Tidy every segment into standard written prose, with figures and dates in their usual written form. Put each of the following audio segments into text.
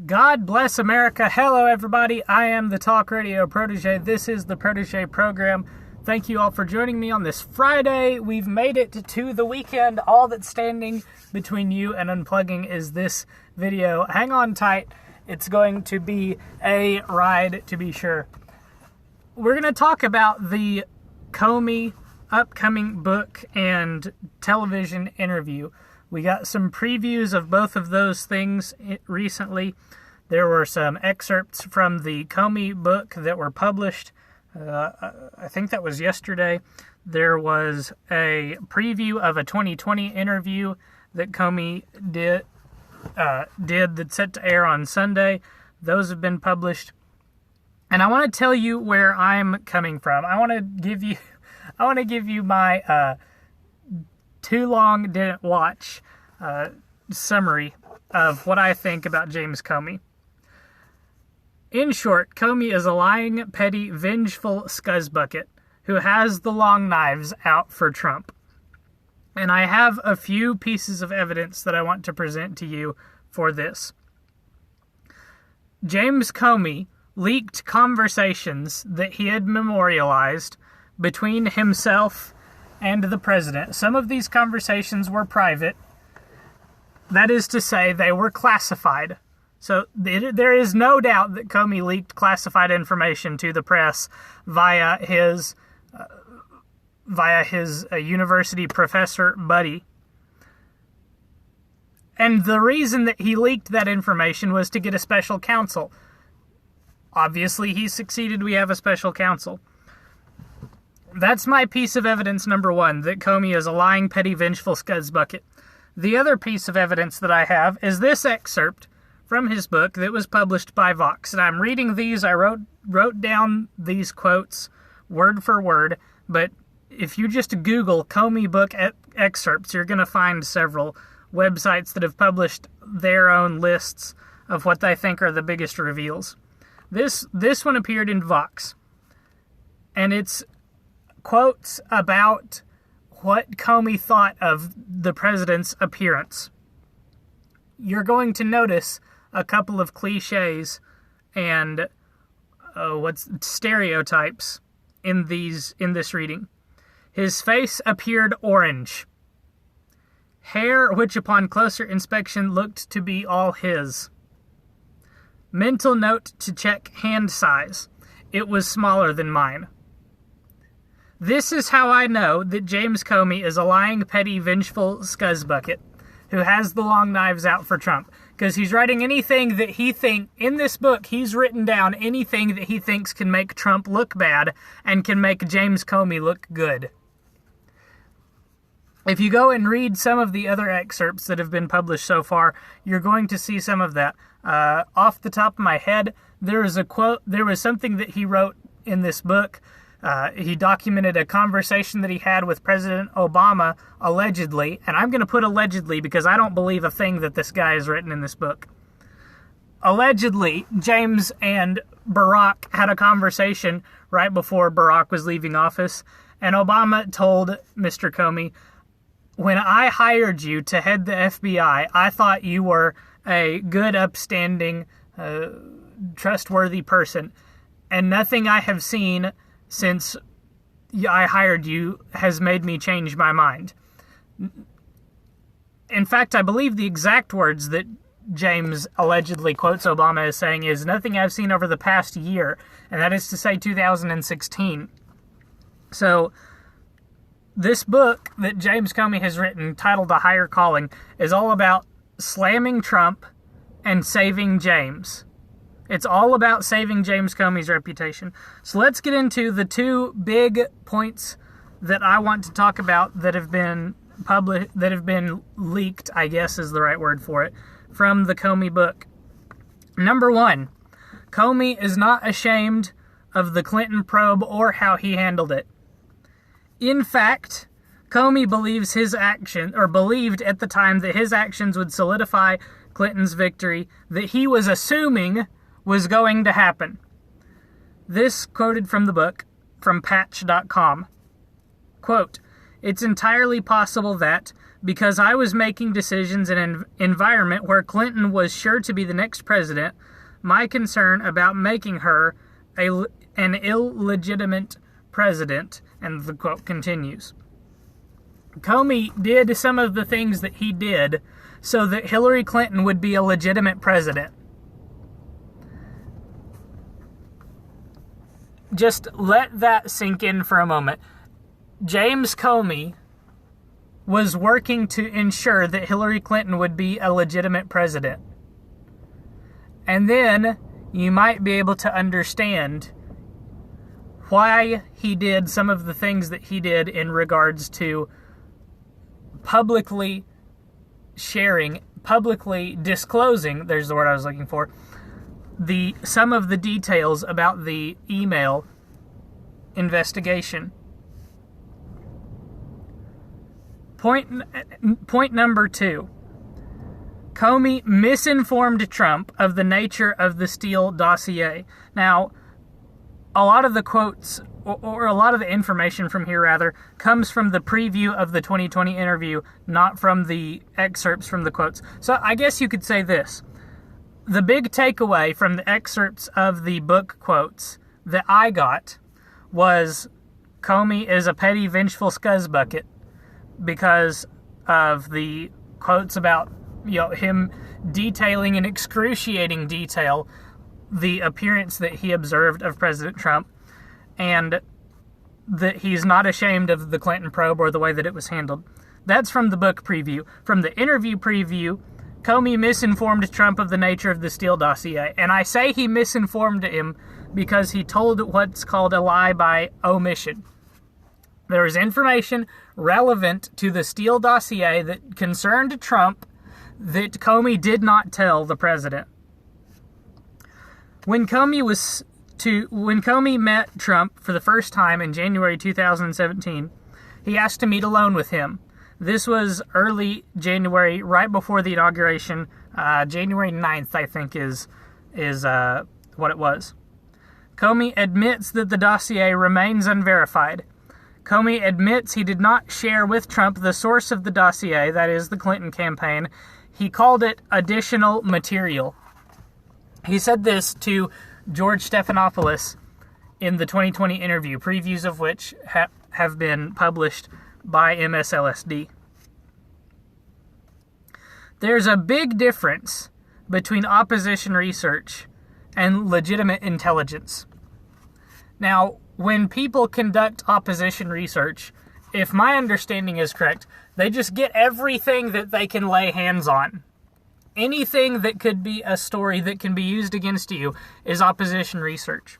God bless America. Hello, everybody. I am the Talk Radio Protege. This is the Protege program. Thank you all for joining me on this Friday. We've made it to the weekend. All that's standing between you and unplugging is this video. Hang on tight. It's going to be a ride, to be sure. We're going to talk about the Comey upcoming book and television interview. We got some previews of both of those things recently. There were some excerpts from the Comey book that were published. I think that was yesterday. There was a preview of a 2020 interview that Comey did that's set to air on Sunday. Those have been published. And I want to tell you where I'm coming from. I want to give you my too long didn't watch summary of what I think about James Comey. In short, Comey is a lying, petty, vengeful scuzzbucket who has the long knives out for Trump. And I have a few pieces of evidence that I want to present to you for this. James Comey leaked conversations that he had memorialized between himself and the president. Some of these conversations were private. That is to say, they were classified. So there is no doubt that Comey leaked classified information to the press via his university professor buddy. And the reason that he leaked that information was to get a special counsel. Obviously, he succeeded. We have a special counsel. That's my piece of evidence number one, that Comey is a lying, petty, vengeful scuzzbucket. The other piece of evidence that I have is this excerpt from his book that was published by Vox. And I'm reading these. I wrote down these quotes word for word. But if you just Google Comey book excerpts, you're going to find several websites that have published their own lists of what they think are the biggest reveals. This one appeared in Vox. And it's quotes about what Comey thought of the president's appearance. You're going to notice a couple of cliches and stereotypes in this reading. His face appeared orange. Hair, which upon closer inspection looked to be all his. Mental note to check hand size. It was smaller than mine. This is how I know that James Comey is a lying, petty, vengeful scuzzbucket who has the long knives out for Trump. Because he's writing anything that in this book, he's written down anything that he thinks can make Trump look bad and can make James Comey look good. If you go and read some of the other excerpts that have been published so far, you're going to see some of that. Off the top of my head, there was something that he wrote in this book. He documented a conversation that he had with President Obama, allegedly, and I'm going to put allegedly because I don't believe a thing that this guy has written in this book. Allegedly, James and Barack had a conversation right before Barack was leaving office, and Obama told Mr. Comey, "When I hired you to head the FBI, I thought you were a good, upstanding, trustworthy person, and nothing I have seen since I hired you has made me change my mind." In fact, I believe the exact words that James allegedly quotes Obama as saying is, "Nothing I've seen over the past year," and that is to say 2016. So this book that James Comey has written, titled A Higher Calling, is all about slamming Trump and saving James. It's all about saving James Comey's reputation. So let's get into the two big points that I want to talk about that have been leaked, I guess is the right word for it, from the Comey book. Number one, Comey is not ashamed of the Clinton probe or how he handled it. In fact, Comey believes believed at the time that his actions would solidify Clinton's victory that he was assuming was going to happen. This quoted from the book, from Patch.com. Quote, It's entirely possible that, because I was making decisions in an environment where Clinton was sure to be the next president, my concern about making her an illegitimate president," and the quote continues. Comey did some of the things that he did so that Hillary Clinton would be a legitimate president. Just let that sink in for a moment. James Comey was working to ensure that Hillary Clinton would be a legitimate president. And then you might be able to understand why he did some of the things that he did in regards to publicly sharing, publicly disclosing, there's the word I was looking for, some of the details about the email investigation. Point number 2. Comey misinformed Trump of the nature of the Steele dossier. Now, a lot of the quotes, or a lot of the information from here, rather, comes from the preview of the 2020 interview, not from the excerpts from the quotes. So I guess you could say this. The big takeaway from the excerpts of the book quotes that I got was Comey is a petty, vengeful scuzzbucket because of the quotes about, him detailing in excruciating detail the appearance that he observed of President Trump, and that he's not ashamed of the Clinton probe or the way that it was handled. That's from the book preview. From the interview preview, Comey misinformed Trump of the nature of the Steele dossier. And I say he misinformed him because he told what's called a lie by omission. There was information relevant to the Steele dossier that concerned Trump that Comey did not tell the president. When Comey met Trump for the first time in January 2017, he asked to meet alone with him. This was early January, right before the inauguration. January 9th, I think, is what it was. Comey admits that the dossier remains unverified. Comey admits he did not share with Trump the source of the dossier, that is, the Clinton campaign. He called it additional material. He said this to George Stephanopoulos in the 2020 interview, previews of which have been published by MSLSD. There's a big difference between opposition research and legitimate intelligence. Now, when people conduct opposition research, if my understanding is correct, they just get everything that they can lay hands on. Anything that could be a story that can be used against you is opposition research.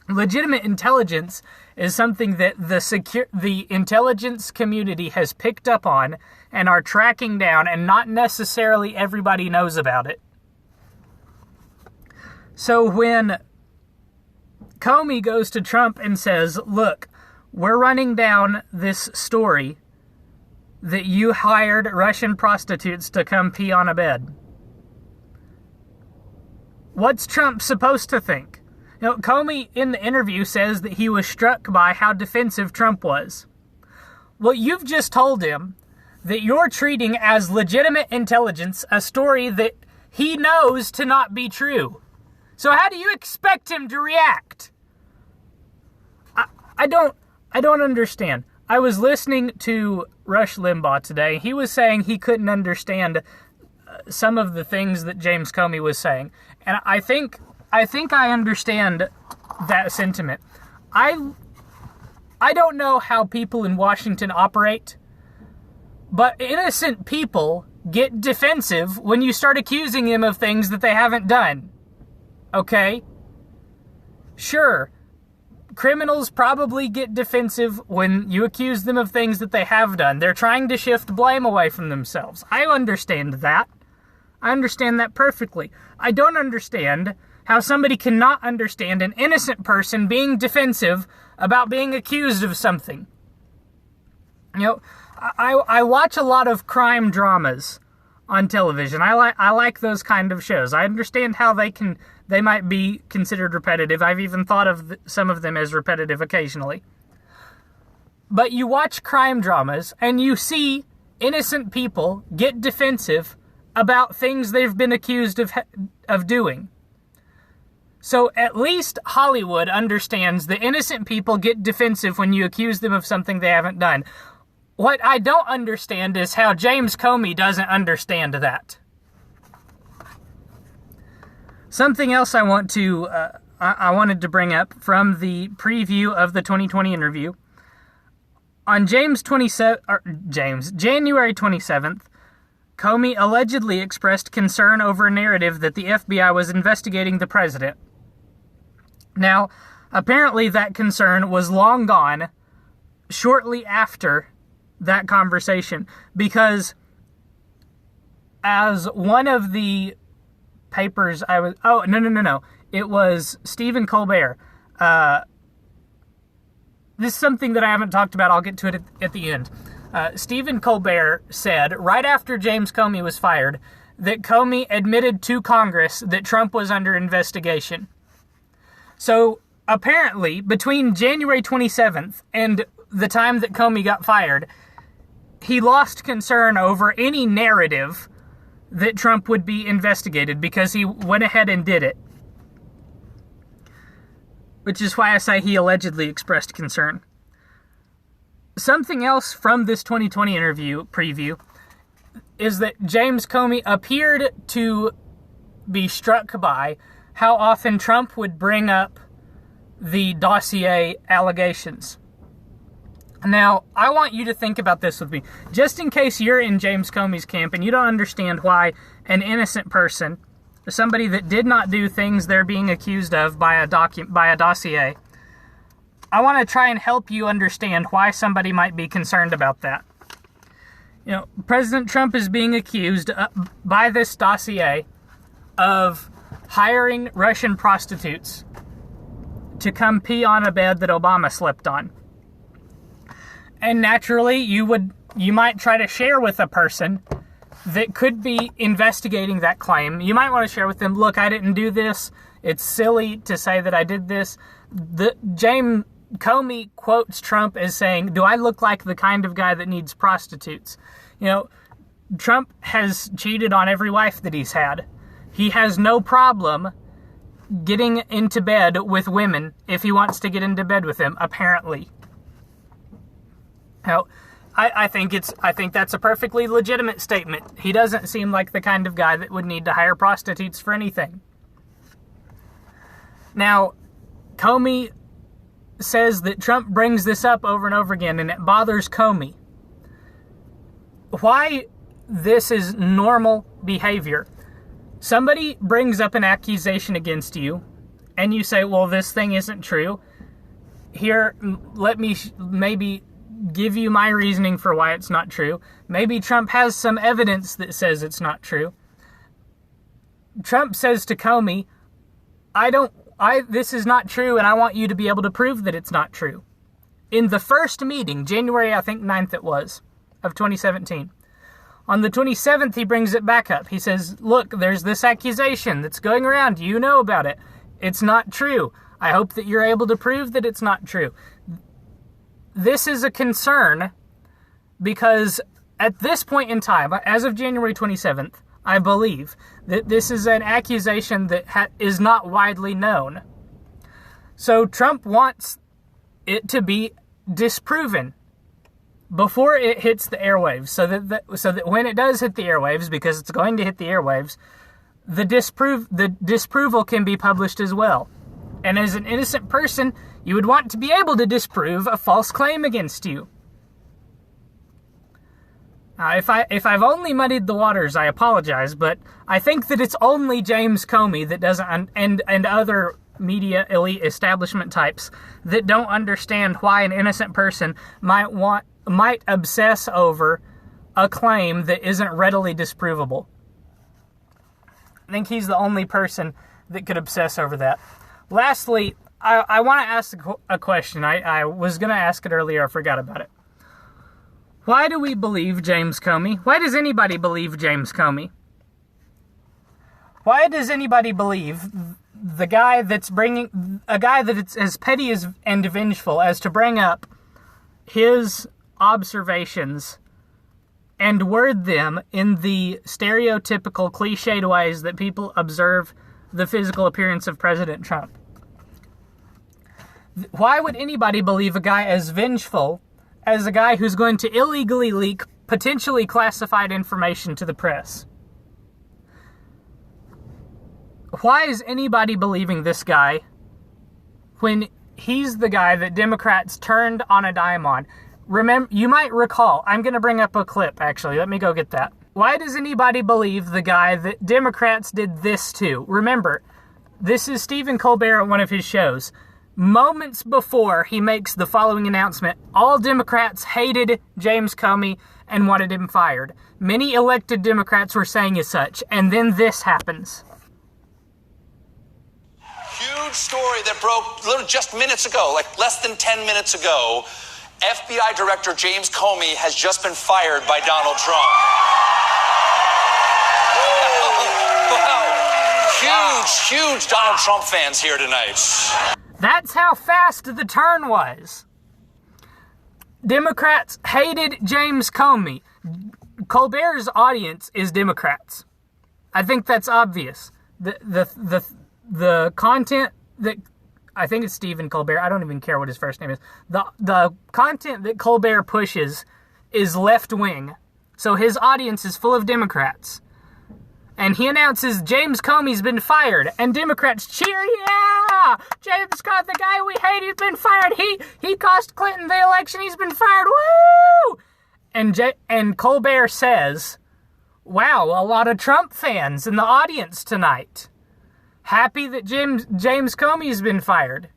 Legitimate intelligence is something that the intelligence community has picked up on and are tracking down, and not necessarily everybody knows about it. So when Comey goes to Trump and says, "Look, we're running down this story that you hired Russian prostitutes to come pee on a bed," what's Trump supposed to think? Comey in the interview says that he was struck by how defensive Trump was. Well, you've just told him that you're treating as legitimate intelligence a story that he knows to not be true. So how do you expect him to react? I don't understand. I was listening to Rush Limbaugh today. He was saying he couldn't understand some of the things that James Comey was saying. And I think I understand that sentiment. I don't know how people in Washington operate, but innocent people get defensive when you start accusing them of things that they haven't done. Okay? Sure, criminals probably get defensive when you accuse them of things that they have done. They're trying to shift blame away from themselves. I understand that. I understand that perfectly. I don't understand how somebody cannot understand an innocent person being defensive about being accused of something. I watch a lot of crime dramas on television. I like those kind of shows. I understand how they might be considered repetitive. I've even thought of some of them as repetitive occasionally. But you watch crime dramas and you see innocent people get defensive about things they've been accused of doing. So at least Hollywood understands that innocent people get defensive when you accuse them of something they haven't done. What I don't understand is how James Comey doesn't understand that. Something else I wanted to bring up from the preview of the 2020 interview. On January 27th, Comey allegedly expressed concern over a narrative that the FBI was investigating the president. Now, apparently that concern was long gone shortly after that conversation, because as one of the papers it was Stephen Colbert. This is something that I haven't talked about. I'll get to it at the end. Stephen Colbert said, right after James Comey was fired, that Comey admitted to Congress that Trump was under investigation. So, apparently, between January 27th and the time that Comey got fired, he lost concern over any narrative that Trump would be investigated because he went ahead and did it. Which is why I say he allegedly expressed concern. Something else from this 2020 interview preview is that James Comey appeared to be struck by how often Trump would bring up the Dossier allegations. Now, I want you to think about this with me. Just in case you're in James Comey's camp and you don't understand why an innocent person, somebody that did not do things they're being accused of by a dossier, I want to try and help you understand why somebody might be concerned about that. You know, President Trump is being accused by this dossier of hiring Russian prostitutes to come pee on a bed that Obama slept on. And naturally, you might try to share with a person that could be investigating that claim. You might want to share with them, look, I didn't do this. It's silly to say that I did this. James Comey quotes Trump as saying, do I look like the kind of guy that needs prostitutes? You know, Trump has cheated on every wife that he's had. He has no problem getting into bed with women if he wants to get into bed with them, apparently. Now, I think that's a perfectly legitimate statement. He doesn't seem like the kind of guy that would need to hire prostitutes for anything. Now, Comey says that Trump brings this up over and over again, and it bothers Comey. Why this is normal behavior. Somebody brings up an accusation against you, and you say, well, this thing isn't true. Here, let me maybe give you my reasoning for why it's not true. Maybe Trump has some evidence that says it's not true. Trump says to Comey, this is not true, and I want you to be able to prove that it's not true. In the first meeting, January, I think 9th it was, of 2017, on the 27th, he brings it back up. He says, look, there's this accusation that's going around. You know about it. It's not true. I hope that you're able to prove that it's not true. This is a concern because at this point in time, as of January 27th, I believe that this is an accusation that is not widely known. So Trump wants it to be disproven before it hits the airwaves, so that when it does hit the airwaves, because it's going to hit the airwaves, the disproval can be published as well. And as an innocent person, you would want to be able to disprove a false claim against you. Now, if I've only muddied the waters, I apologize, but I think that it's only James Comey that doesn't, and other media elite establishment types that don't understand why an innocent person might obsess over a claim that isn't readily disprovable. I think he's the only person that could obsess over that. Lastly, I want to ask a question. I was going to ask it earlier. I forgot about it. Why do we believe James Comey? Why does anybody believe James Comey? Why does anybody believe the guy that's a guy that it's as petty and vengeful as to bring up his observations and word them in the stereotypical, cliched ways that people observe the physical appearance of President Trump. Why would anybody believe a guy as vengeful as a guy who's going to illegally leak potentially classified information to the press? Why is anybody believing this guy when he's the guy that Democrats turned on a dime on? Remember, you might recall, I'm going to bring up a clip, actually. Let me go get that. Why does anybody believe the guy that Democrats did this to? Remember, this is Stephen Colbert at one of his shows. Moments before he makes the following announcement, all Democrats hated James Comey and wanted him fired. Many elected Democrats were saying as such, and then this happens. Huge story that broke just minutes ago, like less than 10 minutes ago. FBI Director James Comey has just been fired by Donald Trump. Wow. Huge Donald Trump fans here tonight. That's how fast the turn was. Democrats hated James Comey. Colbert's audience is Democrats. I think that's obvious. The content that, I think it's Stephen Colbert, I don't even care what his first name is. The content that Colbert pushes is left-wing. So his audience is full of Democrats. And he announces James Comey's been fired, and Democrats cheer, yeah! James Comey, the guy we hate, he's been fired. He cost Clinton the election, he's been fired, woo! And Colbert says, wow, a lot of Trump fans in the audience tonight. Happy that James Comey's been fired.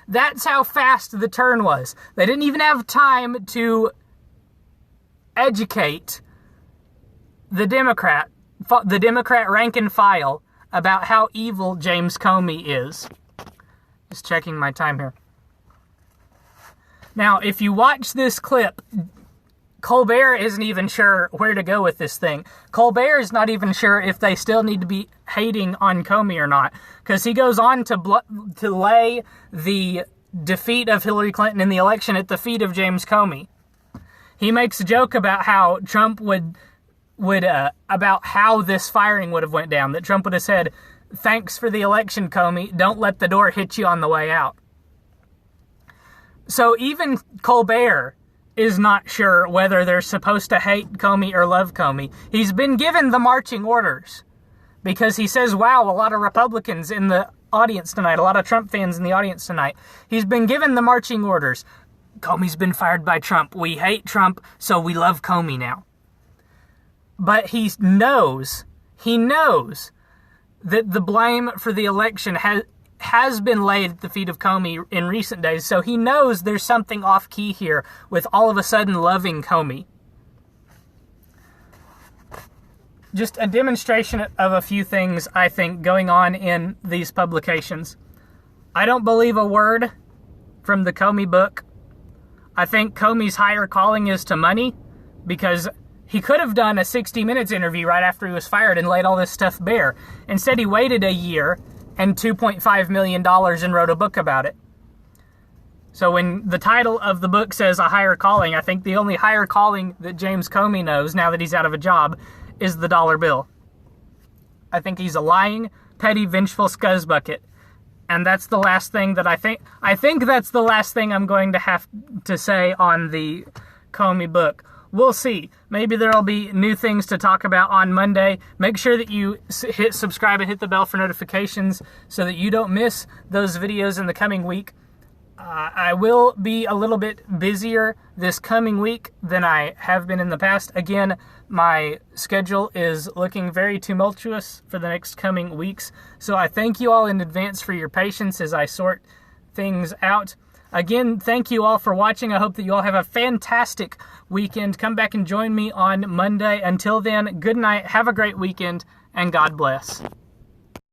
That's how fast the turn was. They didn't even have time to educate the Democrat rank and file about how evil James Comey is. Just checking my time here. Now, if you watch this clip, Colbert isn't even sure where to go with this thing. Colbert is not even sure if they still need to be hating on Comey or not, because he goes on to lay the defeat of Hillary Clinton in the election at the feet of James Comey. He makes a joke about how Trump would about how this firing would have went down, that Trump would have said, "Thanks for the election, Comey. Don't let the door hit you on the way out." So even Colbert is not sure whether they're supposed to hate Comey or love Comey. He's been given the marching orders because he says, wow, a lot of Republicans in the audience tonight, a lot of Trump fans in the audience tonight. He's been given the marching orders. Comey's been fired by Trump. We hate Trump, so we love Comey now. But he knows that the blame for the election has been laid at the feet of Comey in recent days, so he knows there's something off-key here with all of a sudden loving Comey. Just a demonstration of a few things, I think, going on in these publications. I don't believe a word from the Comey book. I think Comey's higher calling is to money, because he could have done a 60 Minutes interview right after he was fired and laid all this stuff bare. Instead, he waited a year and $2.5 million and wrote a book about it. So when the title of the book says a higher calling, I think the only higher calling that James Comey knows now that he's out of a job is the dollar bill. I think he's a lying, petty, vengeful scuzzbucket. And that's the last thing that I think that's the last thing I'm going to have to say on the Comey book. We'll see. Maybe there'll be new things to talk about on Monday. Make sure that you hit subscribe and hit the bell for notifications so that you don't miss those videos in the coming week. I will be a little bit busier this coming week than I have been in the past. Again, my schedule is looking very tumultuous for the next coming weeks. So I thank you all in advance for your patience as I sort things out. Again, thank you all for watching. I hope that you all have a fantastic weekend. Come back and join me on Monday. Until then, good night, have a great weekend, and God bless.